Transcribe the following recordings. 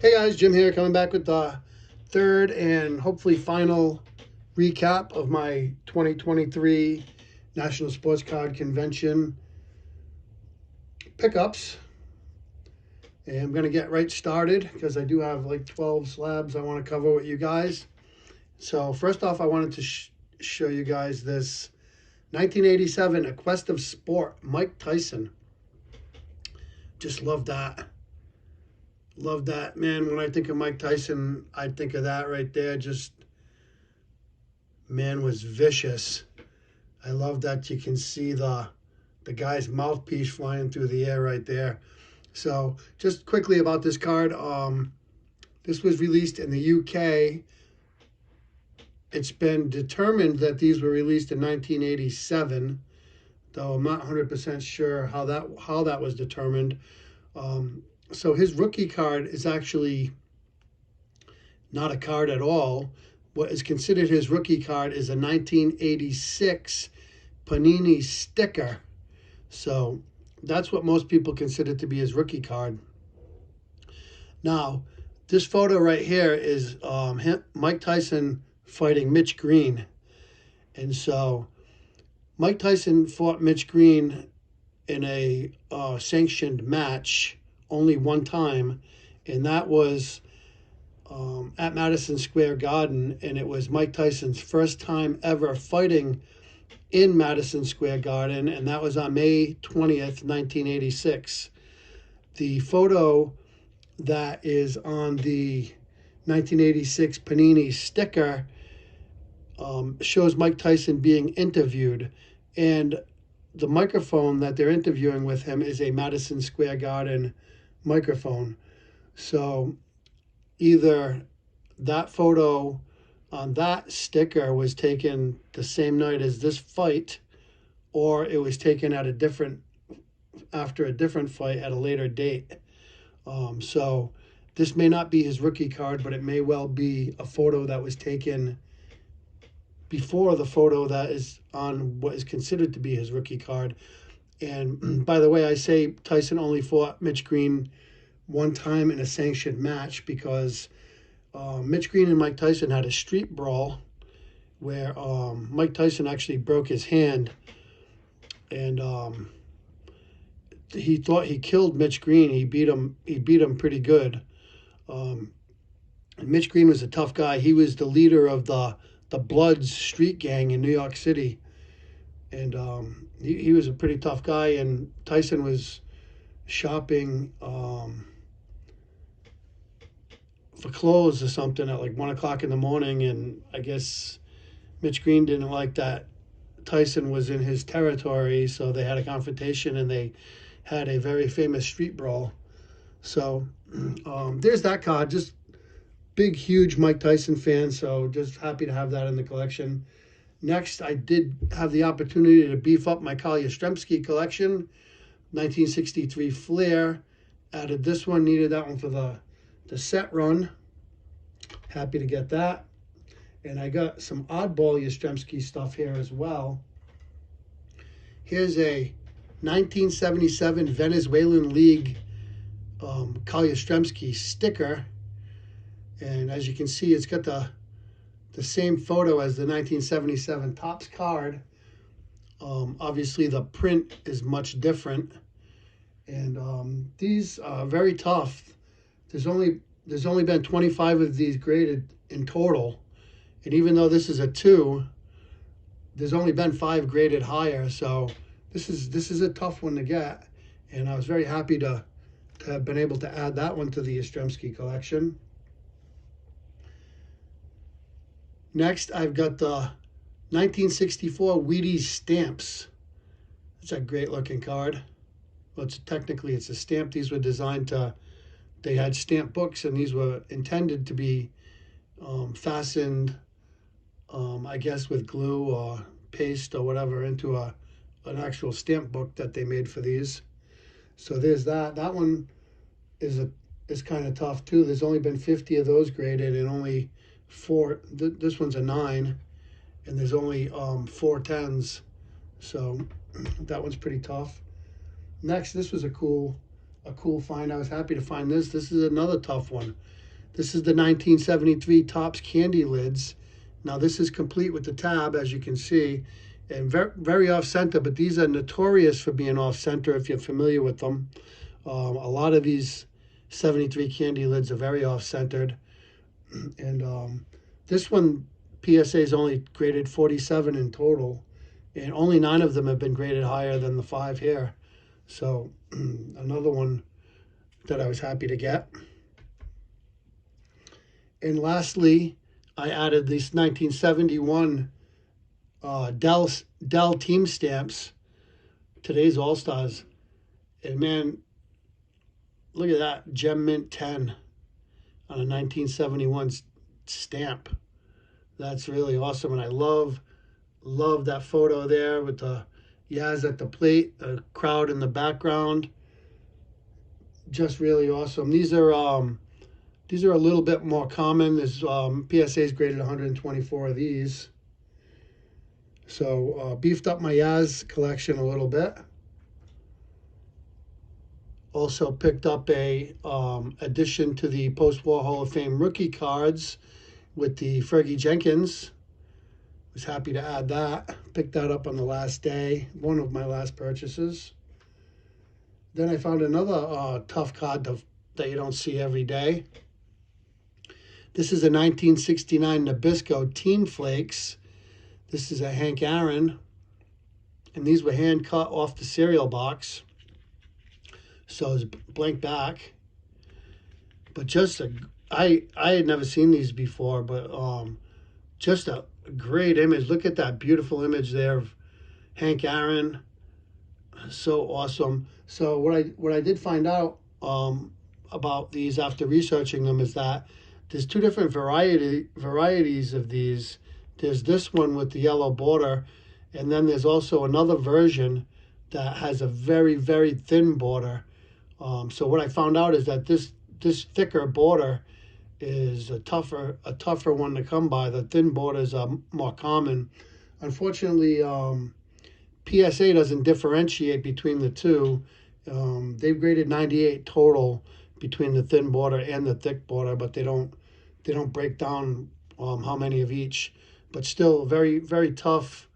Hey guys, Jim here, coming back with the third and hopefully final recap of my 2023 National Sports Card Convention pickups. And I'm going to get right started because I do have like 12 slabs I want to cover with you guys. So first off, I wanted to show you guys this 1987 A Quest of Sport, Mike Tyson. Just love that. Love that, man. When I think of Mike Tyson, I think of that right there. Just, man was vicious. I love that you can see the guy's mouthpiece flying through the air right there. So just quickly about this card. This was released in the UK. It's been determined that these were released in 1987, though I'm not 100% sure how that was determined. So his rookie card is actually not a card at all. What is considered his rookie card is a 1986 Panini sticker. So that's what most people consider to be his rookie card. Now, this photo right here is Mike Tyson fighting Mitch Green. And so Mike Tyson fought Mitch Green in a sanctioned match only one time, and that was at Madison Square Garden, and it was Mike Tyson's first time ever fighting in Madison Square Garden, and that was on May 20th, 1986. The photo that is on the 1986 Panini sticker shows Mike Tyson being interviewed, and the microphone that they're interviewing with him is a Madison Square Garden microphone. So either that photo on that sticker was taken the same night as this fight, or it was taken at after a different fight at a later date. So this may not be his rookie card, but it may well be a photo that was taken before the photo that is on what is considered to be his rookie card. And by the way, I say Tyson only fought Mitch Green one time in a sanctioned match because Mitch Green and Mike Tyson had a street brawl where Mike Tyson actually broke his hand, and he thought he killed Mitch Green. He beat him pretty good. Mitch Green was a tough guy. He was the leader of the Bloods street gang in New York City, and he was a pretty tough guy. And Tyson was shopping for clothes or something at like 1 o'clock in the morning, and I guess Mitch Green didn't like that Tyson was in his territory, so they had a confrontation and they had a very famous street brawl. So there's that card. Just big, huge Mike Tyson fan, so just happy to have that in the collection. Next, I did have the opportunity to beef up my Carl Yastrzemski collection, 1963 Flair. Added this one, needed that one for the set run. Happy to get that. And I got some oddball Yastrzemski stuff here as well. Here's a 1977 Venezuelan League Carl Yastrzemski sticker. And as you can see, it's got the same photo as the 1977 Topps card. Obviously, the print is much different. And these are very tough. There's only been 25 of these graded in total, and even though this is a 2, there's only been 5 graded higher. So this is a tough one to get, and I was very happy to have been able to add that one to the Yastrzemski collection. Next, I've got the 1964 Wheaties stamps. It's a great looking card. Well, technically it's a stamp. These were designed to. They had stamp books, and these were intended to be fastened, I guess, with glue or paste or whatever into an actual stamp book that they made for these. So there's that. That one is kind of tough too. There's only been 50 of those graded, and only 4. This one's a 9, and there's only 4 10s. So that one's pretty tough. Next, this was a cool a cool find. I was happy to find this. This is another tough one. This is the 1973 Topps Candy Lids. Now this is complete with the tab, as you can see, and very, very off-center, but these are notorious for being off-center if you're familiar with them. A lot of these 73 Candy Lids are very off-centered. And this one, PSA is only graded 47 in total, and only 9 of them have been graded higher than the 5 here. So another one that I was happy to get. And lastly, I added these 1971 Dell team stamps, today's All-Stars. And man, look at that, Gem Mint 10 on a 1971 stamp. That's really awesome. And I love that photo there with the Yaz at the plate, a crowd in the background. Just really awesome. These are a little bit more common. There's PSA's graded 124 of these. So beefed up my Yaz collection a little bit. Also picked up a addition to the post-war Hall of Fame rookie cards with the Fergie Jenkins. Was happy to add that. Picked that up on the last day, one of my last purchases. Then I found another tough card that you don't see every day. This is a 1969 Nabisco Teen Flakes. This is a Hank Aaron, and these were hand cut off the cereal box. So it's blank back. But just I had never seen these before, but just a great image. Look at that beautiful image there of Hank Aaron. So awesome. So what I did find out about these after researching them is that there's two different varieties of these. There's this one with the yellow border, and then there's also another version that has a very, very thin border. So what I found out is that this thicker border is a tougher one to come by. The thin borders are more common. Unfortunately, PSA doesn't differentiate between the two. They've graded 98 total between the thin border and the thick border, but they don't break down how many of each. But still, very, very tough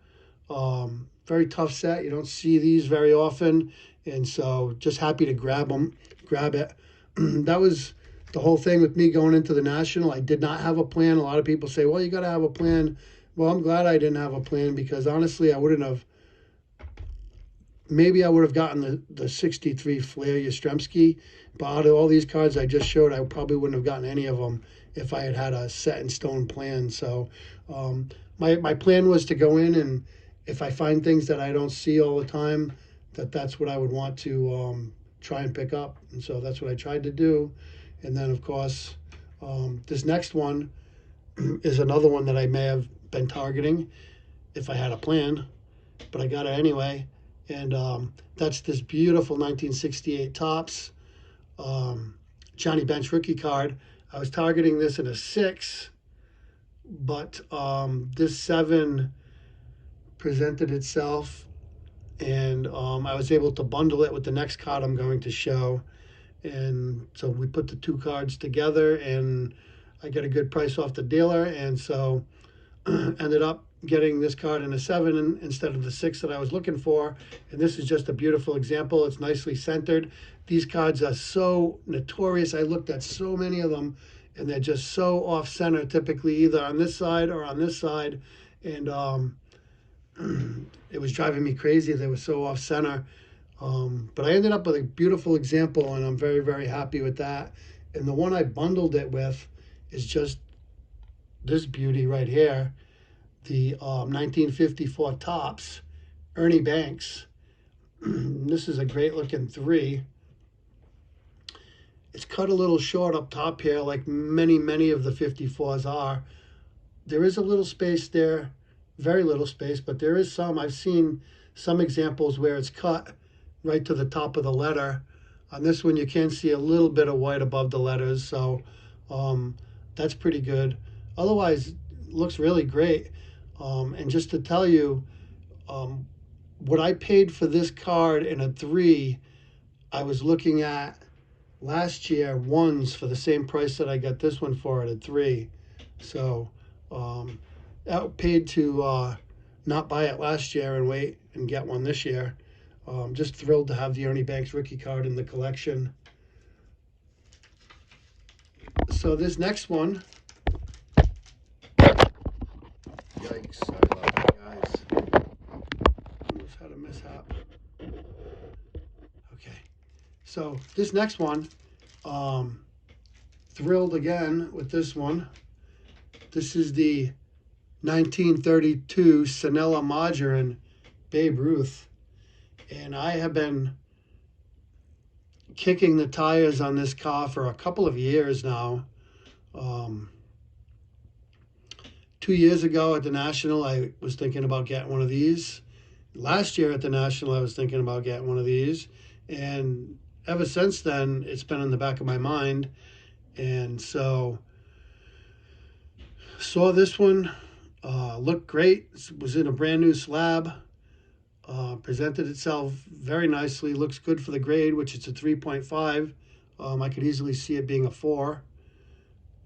set. You don't see these very often, and so just happy to grab it. That was the whole thing with me going into the National. I did not have a plan. A lot of people say, well, you got to have a plan. Well, I'm glad I didn't have a plan, because honestly, maybe I would have gotten the 63 Flair Yastrzemski, but out of all these cards I just showed, I probably wouldn't have gotten any of them if I had a set in stone plan. So my plan was to go in, and if I find things that I don't see all the time, that's what I would want to try and pick up. And so that's what I tried to do. And then, of course, this next one is another one that I may have been targeting if I had a plan, but I got it anyway. And that's this beautiful 1968 Topps Johnny Bench rookie card. I was targeting this in a 6, but this 7 presented itself, and I was able to bundle it with the next card I'm going to show. And so we put the two cards together, and I got a good price off the dealer, and so ended up getting this card in a 7 instead of the 6 that I was looking for. And this is just a beautiful example. It's nicely centered. These cards are so notorious. I looked at so many of them, and they're just so off center, typically either on this side or on this side. And it was driving me crazy. They were so off center. But I ended up with a beautiful example, and I'm very, very happy with that. And the one I bundled it with is just this beauty right here, the 1954 Topps Ernie Banks. This is a great looking 3. It's cut a little short up top here, like many of the 54s are. There is a little space there, very little space, but there is some. I've seen some examples where it's cut right to the top of the letter. On this one, you can see a little bit of white above the letters, so that's pretty good. Otherwise, it looks really great. And just to tell you, what I paid for this card in a 3, I was looking at last year ones for the same price that I got this one for at 3. So outpaid to not buy it last year and wait and get one this year. Just thrilled to have the Ernie Banks rookie card in the collection. So this next one, yikes, sorry about that, guys. Almost had a mishap. Okay, so this next one, thrilled again with this one. This is the 1932 Sanella Margarine Babe Ruth. And I have been kicking the tires on this car for a couple of years now. 2 years ago at the National, I was thinking about getting one of these. Last year at the National, I was thinking about getting one of these. And ever since then, it's been in the back of my mind. And so, saw this one, looked great. It was in a brand new slab. Presented itself very nicely. Looks good for the grade, which it's a 3.5. I could easily see it being a 4.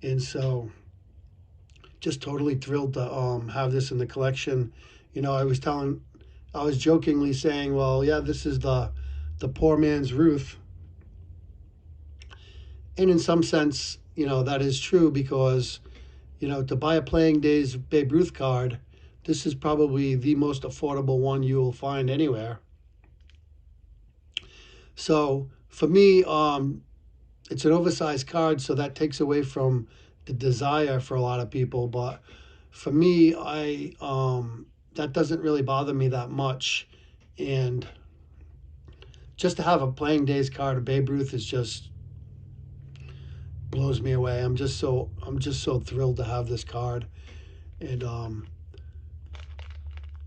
And so just totally thrilled to have this in the collection. You know, I was jokingly saying, well, yeah, this is the poor man's Ruth. And in some sense, you know, that is true because, you know, to buy a Playing Days Babe Ruth card, this is probably the most affordable one you will find anywhere. So for me, it's an oversized card, so that takes away from the desire for a lot of people. But for me, that doesn't really bother me that much. And just to have a Playing Days card of Babe Ruth is just blows me away. I'm just so thrilled to have this card. And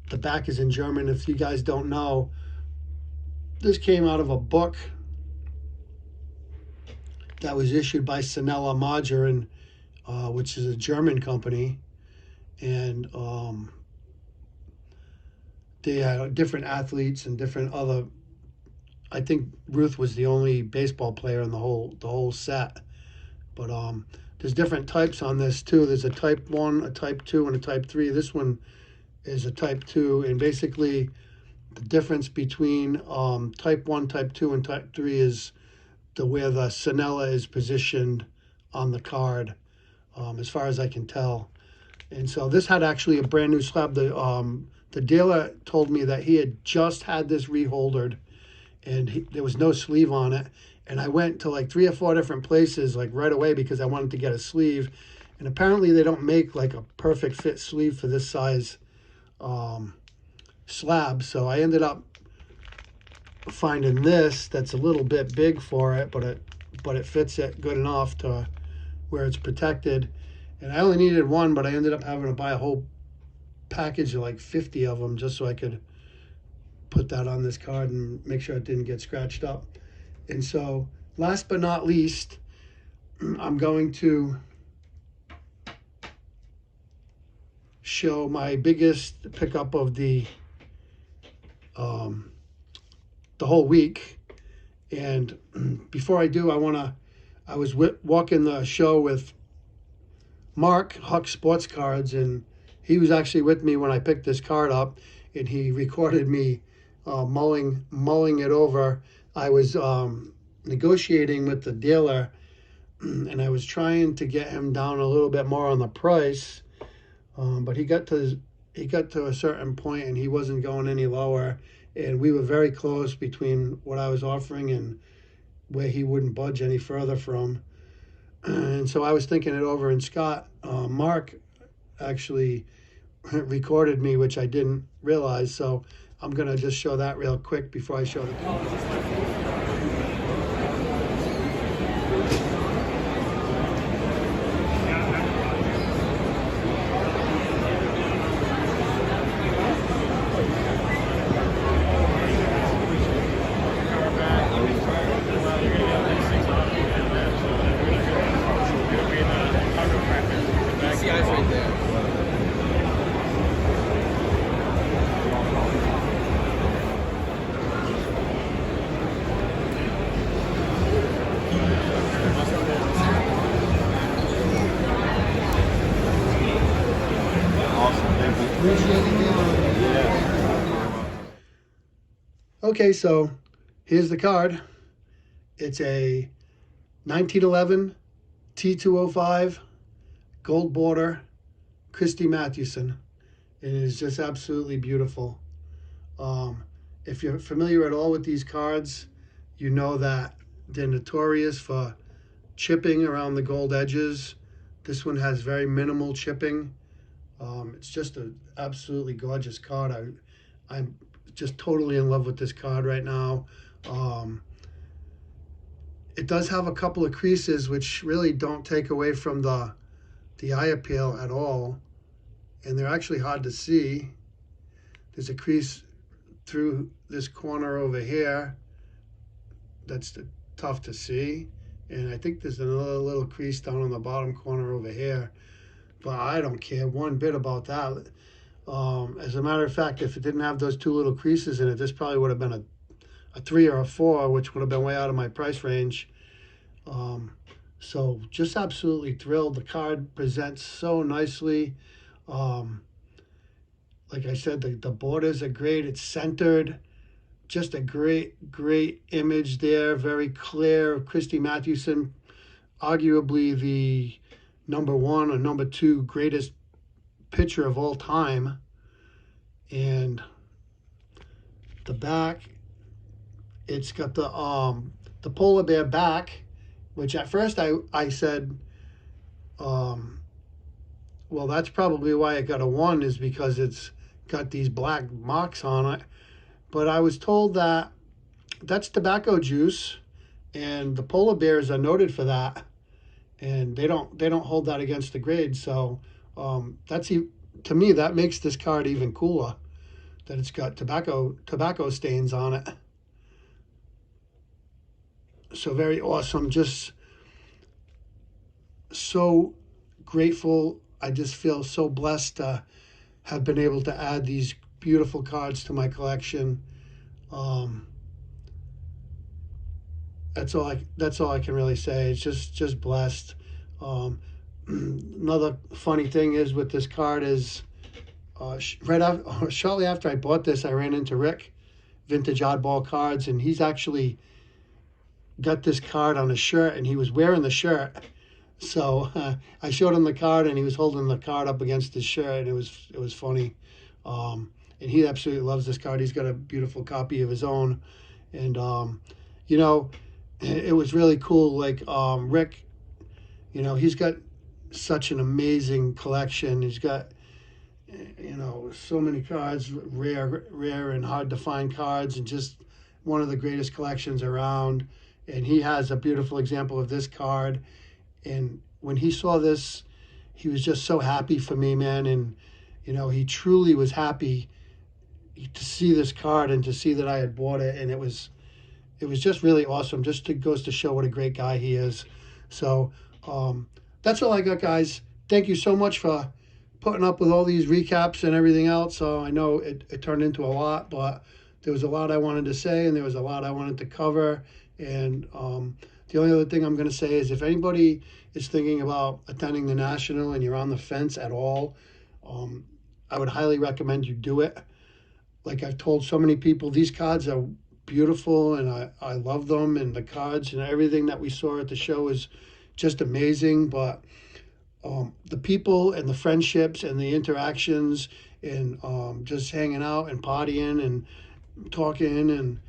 the back is in German. If you guys don't know, this came out of a book that was issued by Sanella Margarine, which is a German company. And they had different athletes and different other. I think Ruth was the only baseball player in the whole set. But there's different types on this too. There's a type 1, a type 2, and a type 3. This one is a type 2, and basically the difference between type 1, type 2, and type 3 is where the Sanella is positioned on the card, as far as I can tell. And so this had actually a brand new slab. The dealer told me that he had just had this reholdered, and there was no sleeve on it. And I went to like 3 or 4 different places like right away because I wanted to get a sleeve. And apparently they don't make like a perfect fit sleeve for this size slab. So I ended up finding this that's a little bit big for it, but it fits it good enough to where it's protected. And I only needed one, but I ended up having to buy a whole package of like 50 of them just so I could put that on this card and make sure it didn't get scratched up. And so, last but not least, I'm going to show my biggest pickup of the whole week. And before I do, I was walking the show with Mark, Huck Sports Cards, and he was actually with me when I picked this card up, and he recorded me mulling it over. I was negotiating with the dealer, and I was trying to get him down a little bit more on the price, but he got to a certain point, and he wasn't going any lower, and we were very close between what I was offering and where he wouldn't budge any further from. And so I was thinking it over, and Mark actually recorded me, which I didn't realize, so I'm going to just show that real quick before I show the Okay, so here's the card. It's a 1911 T205 gold border Christy Matheson. It is just absolutely beautiful. If you're familiar at all with these cards, you know that they're notorious for chipping around the gold edges. This one has very minimal chipping. It's just an absolutely gorgeous card. I'm just totally in love with this card right now. It does have a couple of creases which really don't take away from the eye appeal at all, and they're actually hard to see. There's a crease through this corner over here that's tough to see, and I think there's another little crease down on the bottom corner over here, but I don't care one bit about that. As a matter of fact, if it didn't have those two little creases in it, this probably would have been a 3 or a 4, which would have been way out of my price range. So just absolutely thrilled. The card presents so nicely. Like I said, the borders are great. It's centered. Just a great image there. Very clear. Christy Matheson, arguably the #1 or #2 greatest pitcher of all time. And the back, it's got the polar bear back, which at first I said, well, that's probably why it got a 1, is because it's got these black marks on it. But I was told that that's tobacco juice, and the polar bears are noted for that, and they don't hold that against the grade. So to me, that makes this card even cooler, that it's got tobacco stains on it. So very awesome. Just so grateful. I just feel so blessed to have been able to add these beautiful cards to my collection. That's all I can really say. It's just blessed. Another funny thing is with this card is shortly after I bought this, I ran into Rick, Vintage Oddball Cards, and he's actually got this card on his shirt, and he was wearing the shirt. So I showed him the card, and he was holding the card up against his shirt, and it was funny. And he absolutely loves this card. He's got a beautiful copy of his own, and you know, it was really cool. Like Rick, you know, he's got such an amazing collection. He's got, you know, so many cards, rare and hard to find cards, and just one of the greatest collections around. And he has a beautiful example of this card. And when he saw this, he was just so happy for me, man. And, you know, he truly was happy to see this card and to see that I had bought it. And it was just really awesome. Goes to show what a great guy he is. So that's all I got, guys. Thank you so much for putting up with all these recaps and everything else. So I know it turned into a lot, but there was a lot I wanted to say, and there was a lot I wanted to cover. And the only other thing I'm going to say is, if anybody is thinking about attending the National and you're on the fence at all, I would highly recommend you do it. Like I've told so many people, these cards are beautiful, and I love them, and the cards and everything that we saw at the show is just amazing. But the people and the friendships and the interactions and just hanging out and partying and talking and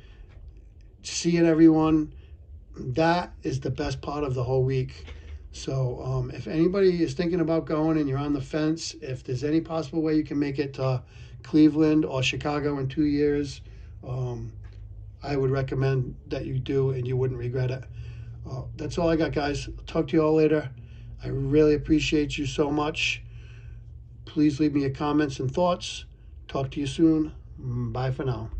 seeing everyone, that is the best part of the whole week. So if anybody is thinking about going and you're on the fence, if there's any possible way you can make it to Cleveland or Chicago in 2 years, I would recommend that you do, and you wouldn't regret it. That's all I got, guys. I'll talk to you all later. I really appreciate you so much. Please leave me your comments and thoughts. Talk to you soon. Bye for now.